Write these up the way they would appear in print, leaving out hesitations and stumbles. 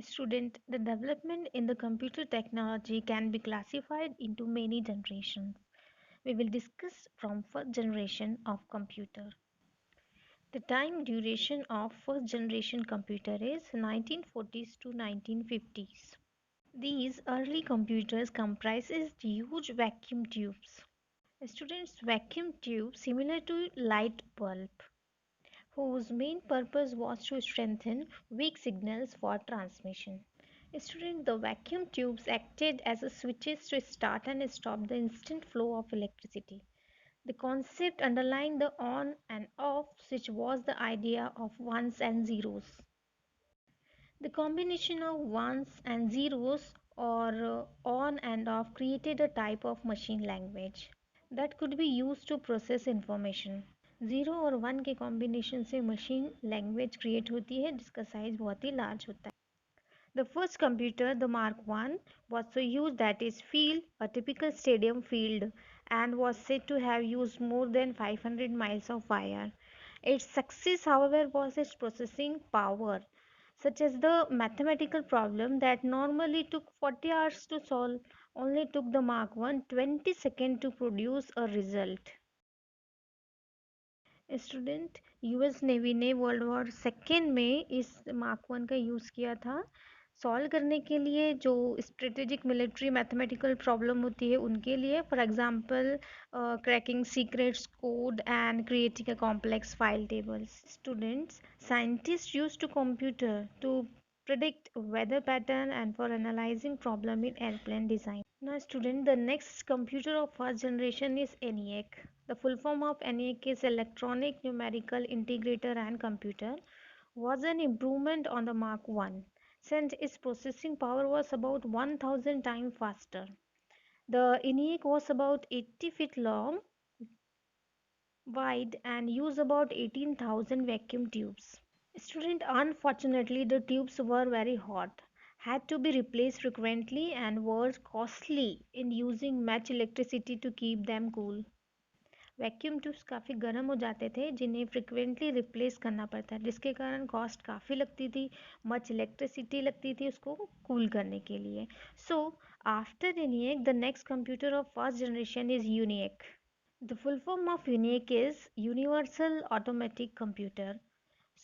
Student, the development in the computer technology can be classified into many generations. We will discuss from first generation of computer. The time duration of first generation computer is 1940s to 1950s. These early computers comprises huge vacuum tubes. Students, vacuum tube similar to light bulb, whose main purpose was to strengthen weak signals for transmission. Student, the vacuum tubes acted as a switches to start and stop the instant flow of electricity. The concept underlying the on and off switch was the idea of ones and zeros. The combination of ones and zeros or on and off created a type of machine language that could be used to process information. Zero और one के combination से machine language create होती है जिसका size बहुत ही large होता है. The first computer, the Mark I, was so huge that its field, a typical stadium field, and was said to have used more than 500 miles of wire. Its success, however, was its processing power, such as the mathematical problem that normally took 40 hours to solve, only took the Mark I 20 seconds to produce a result. Student, US navy ने world war second में इस mark one का use किया था solve करने के लिए जो स्ट्रेटेजिक मिलिट्री मैथमेटिकल प्रॉब्लम होती है उनके लिए. For example, cracking secrets code and creating a complex file tables. Students, scientist use to computer to predict weather pattern and for analyzing problem in airplane design. Now student, the next computer of first generation is ENIAC. The full form of ENIAC is Electronic Numerical Integrator and Computer. Was an improvement on the Mark I since its processing power was about 1000 times faster. The ENIAC was about 80 feet long, wide and used about 18,000 vacuum tubes. Student, unfortunately, the tubes were very hot, had to be replaced frequently, and were costly in using much electricity to keep them cool. Vacuum tubes काफ़ी गर्म हो जाते थे जिन्हें frequently replace करना पड़ता है जिसके कारण कॉस्ट काफ़ी लगती थी, मच इलेक्ट्रिसिटी लगती थी उसको कूल करने के लिए. So after ENIAC the next computer of first generation is UNIAC. The full form of UNIAC is Universal Automatic Computer.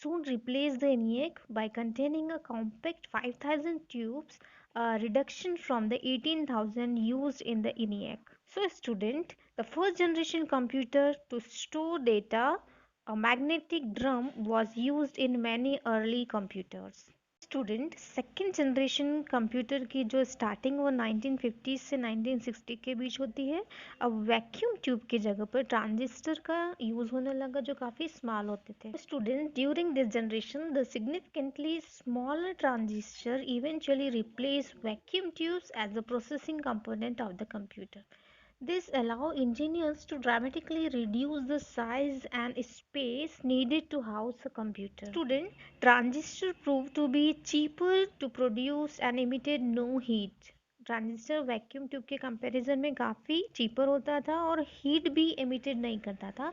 Soon replaced the ENIAC by containing a compact 5000 tubes, a reduction from the 18,000 used in the ENIAC. So student, the first generation computer to store data, a magnetic drum was used in many early computers. Student, second generation computer की जो starting वो 1950 से 1960 के बीच होती है. अब vacuum tube की जगह पर ट्रांजिस्टर का यूज़ होने लगा जो काफ़ी स्मॉल होते थे. Student, during this generation the significantly smaller transistor eventually replace vacuum tubes as the processing component of the computer. This allow engineers to dramatically reduce the size and space needed to house a computer. Student, transistor proved to be cheaper to produce and emitted no heat. Transistor vacuum tube के comparison में काफ़ी cheaper होता था और heat भी emitted नहीं करता था,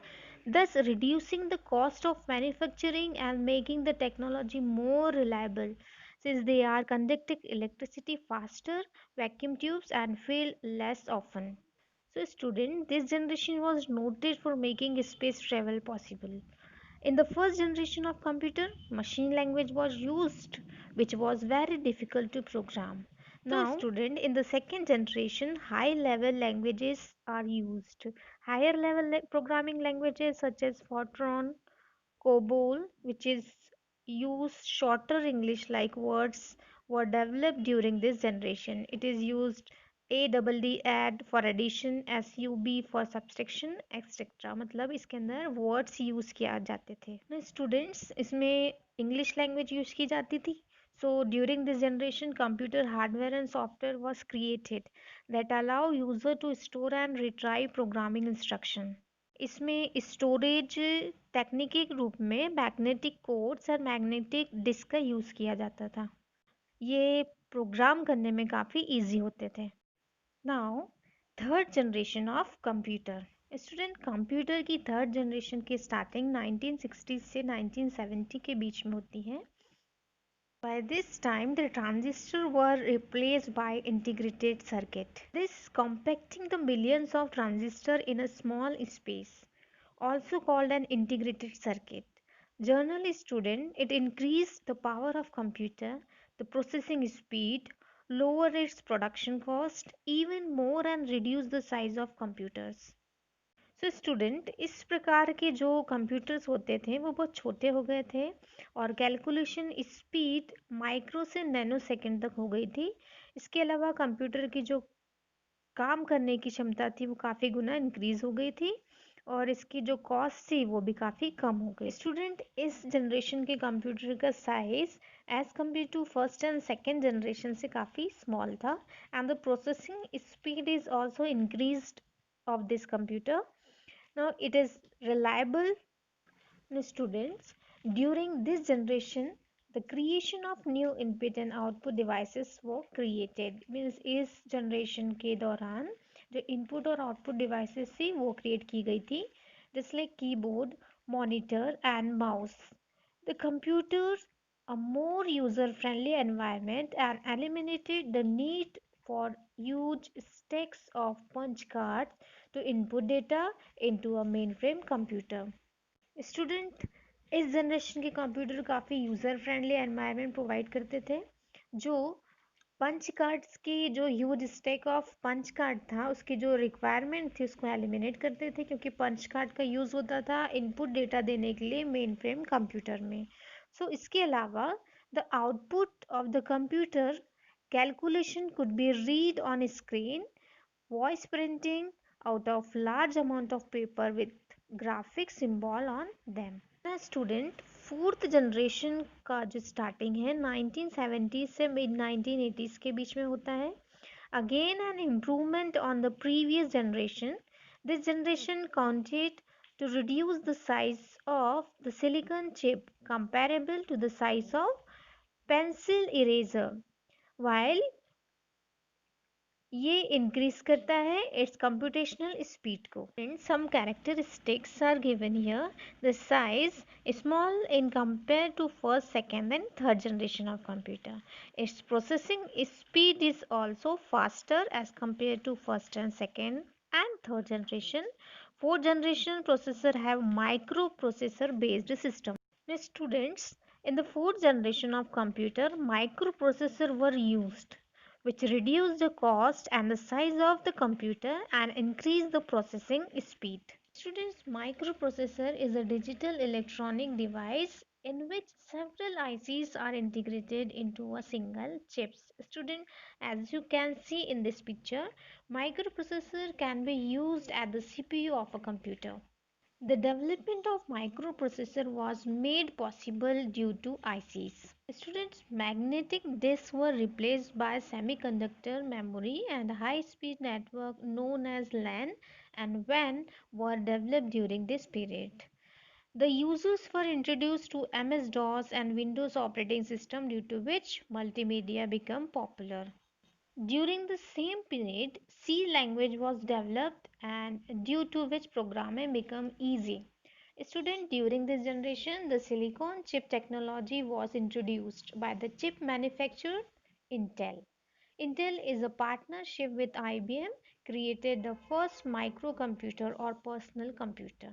thus reducing the cost of manufacturing and making the technology more reliable since they are conducting electricity faster. Vacuum tubes and fail less often. So student, this generation was noted for making space travel possible. In the first generation of computer, machine language was used, which was very difficult to program. Now, student, in the second generation, high level languages are used. Higher level programming languages such as Fortran, COBOL, which is use shorter English like words, were developed during this generation. It is used ADD add for addition, SUB for subtraction, etc. मतलब इसके अंदर words use किया जाते थे. Students, इसमें English language use की जाती थी. So during this generation, computer hardware and software was created that allow user to store and retrieve programming instruction. इसमें स्टोरेज टेक्निक के रूप में मैग्नेटिक कोड्स और मैग्नेटिक डिस्क का यूज़ किया जाता था. ये प्रोग्राम करने में काफ़ी इजी होते थे. Now, third generation of computer. Student, computer की थर्ड जनरेशन की स्टार्टिंग 1960 से 1970 के बीच में होती है. By this time, the transistors were replaced by integrated circuit. This compacting the millions of transistors in a small space, also called an integrated circuit. Journal student, it increased the power of computer, the processing speed, lower its production cost even more and reduce the size of computers. So student इस प्रकार के जो computers होते थे वो बहुत छोटे हो गए थे और कैलकुलेशन स्पीड माइक्रो से नैनो सेकंड तक हो गई थी। इसके अलावा कंप्यूटर की जो काम करने की क्षमता थी वो काफ़ी गुना इंक्रीज हो गई थी और इसकी जो कॉस्ट थी वो भी काफ़ी कम हो गई। स्टूडेंट इस जनरेशन के कंप्यूटर का size as compare to first and second generation से काफ़ी स्मॉल था and the processing speed is also increased of this computer. Now it is reliable. Now students, during this generation the creation of new input and output devices were created. Means इस generation के दौरान जो input और output devices थी वो create की गई थी, just like keyboard, monitor and mouse. The computers a more user-friendly environment and eliminated the need for huge stacks of punch cards to input data into a mainframe computer. Student इस generation के computer काफ़ी user friendly environment provide करते थे। जो punch cards की जो huge stack of punch card था उसकी जो रिक्वायरमेंट थी उसको एलिमिनेट करते थे क्योंकि पंच कार्ड का यूज़ होता था इनपुट डेटा देने के लिए मेन फ्रेम कंप्यूटर में। इसके अलावा the output of the computer calculation could be read on screen, voice printing out of large amount of paper with graphic symbol on them. Student fourth generation का जो starting है 1970 से mid 1980s के बीच में होता है। Again an improvement on the previous generation, this generation counted to reduce the size of the silicon chip comparable to the size of pencil eraser, while ये increase करता है इट्स कंप्यूटेशनल स्पीड को। Some characteristics are given here, the size small in compare to first second and third generation of computer, its processing speed is also faster as compare to first and second and third generation. Fourth generation processor have microprocessor based system. Now students, in the fourth generation of computer microprocessor were used which reduce the cost and the size of the computer and increase the processing speed. Students, microprocessor is a digital electronic device in which several ICs are integrated into a single chips. Student, as you can see in this picture, microprocessor can be used at the CPU of a computer. The development of microprocessor was made possible due to ICs. Students, magnetic disks were replaced by semiconductor memory and high-speed network known as LAN and WAN were developed during this period. The users were introduced to MS-DOS and Windows operating system due to which multimedia became popular. During the same period, C language was developed and due to which programming became easy. Student, during this generation, the silicon chip technology was introduced by the chip manufacturer Intel. Intel is a partnership with IBM created the first microcomputer or personal computer.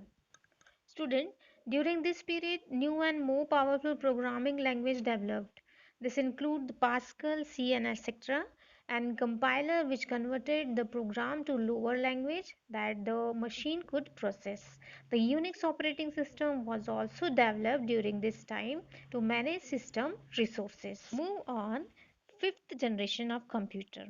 Student, during this period, new and more powerful programming language developed. This include Pascal, C and etc. and compiler which converted the program to lower language that the machine could process. The Unix operating system was also developed during this time to manage system resources. Move on, fifth generation of computer.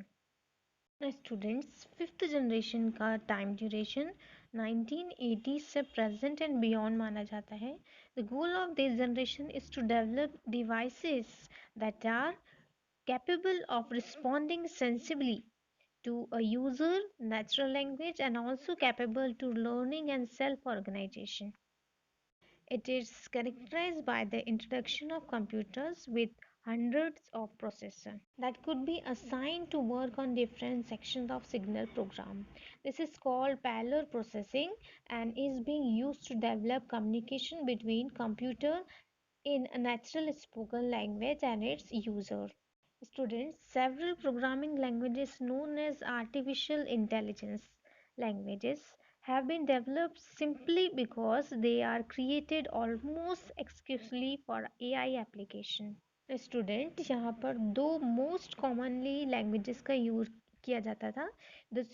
Students, fifth generation का time duration 1980 से present and beyond माना जाता है। The goal of this generation is to develop devices that are capable of responding sensibly to a user natural language and also capable to learning and self-organization. It is characterized by the introduction of computers with hundreds of processors that could be assigned to work on different sections of signal program. This is called parallel processing and is being used to develop communication between computer in a natural spoken language and its user. Students, several programming languages known as artificial intelligence languages have been developed simply because they are created almost exclusively for AI application. Student यहाँ पर दो most commonly languages का use किया जाता था. The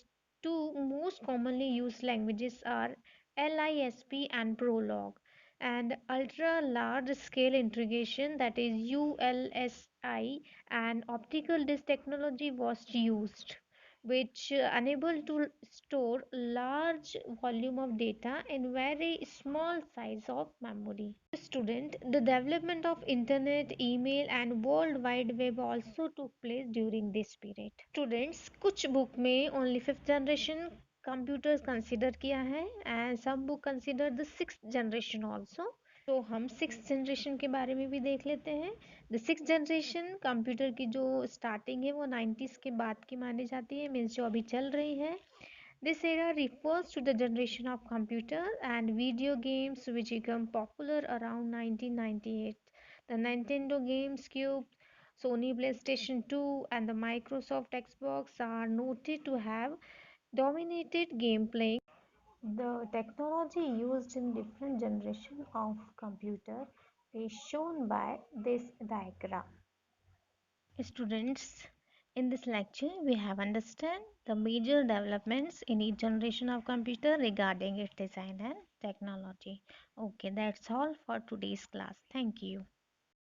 two most commonly use languages are LISP and Prolog, and ultra large scale integration, that is ULSI, and optical disk technology was used, which enable to store large volume of data in very small size of memory. Student, the development of internet, email and world wide web also took place during this period. Students, कुछ book में only fifth generation computers consider किया है and some book consider the sixth generation also. तो हम six generation के बारे में भी देख लेते हैं. द सिक्स जनरेशन कंप्यूटर की जो स्टार्टिंग है वो 90s के बाद की मानी जाती है, मीन्स जो अभी चल रही है. This era refers to the generation of computer and video games which became popular around 1998. The Nintendo Games Cube, Sony PlayStation 2, and the Microsoft Xbox are noted to have dominated game playing. The technology used in different generations of computer is shown by this diagram. Students, in this lecture we have understand the major developments in each generation of computer regarding its design and technology. Okay, that's all for today's class. Thank you.